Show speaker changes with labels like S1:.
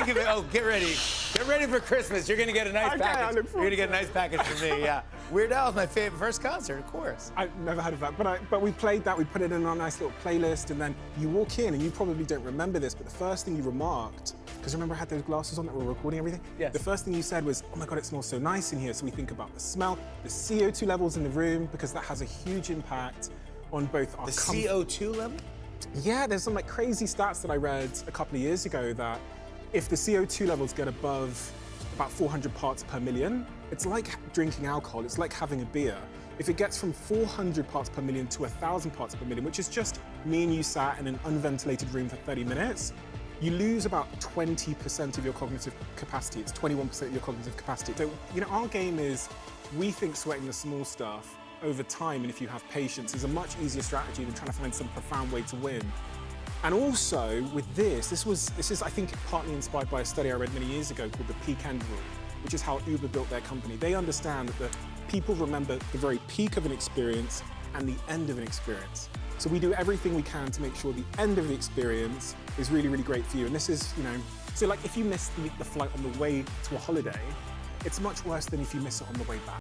S1: think of it. Oh, get ready. Get ready for Christmas. You're gonna get a nice
S2: Okay,
S1: package.
S2: I look
S1: You're
S2: forward
S1: gonna get a
S2: to it.
S1: nice package from me. Yeah. Weird Al is my favorite first concert, of course.
S2: I've never heard of that, but we played that, we put it in our nice little playlist, and then you walk in, and you probably don't remember this, but the first thing you remarked, because remember I had those glasses on that were recording everything?
S1: Yes.
S2: The first thing you said was, oh my God, it smells so nice in here. So we think about the smell, the CO2 levels in the room, because that has a huge impact on both our
S1: The CO2 level?
S2: Yeah, there's some like crazy stats that I read a couple of years ago that if the CO2 levels get above about 400 parts per million, it's like drinking alcohol, it's like having a beer. If it gets from 400 parts per million to 1,000 parts per million, which is just me and you sat in an unventilated room for 30 minutes, you lose about 20% of your cognitive capacity. It's 21% of your cognitive capacity. So, you know, our game is, we think sweating the small stuff over time, and if you have patience, is a much easier strategy than trying to find some profound way to win. And also with this is I think partly inspired by a study I read many years ago called the peak end rule, which is how Uber built their company. They understand that people remember the very peak of an experience and the end of an experience. So we do everything we can to make sure the end of the experience is really, really great for you. And this is, you know, so like if you miss the flight on the way to a holiday, it's much worse than if you miss it on the way back.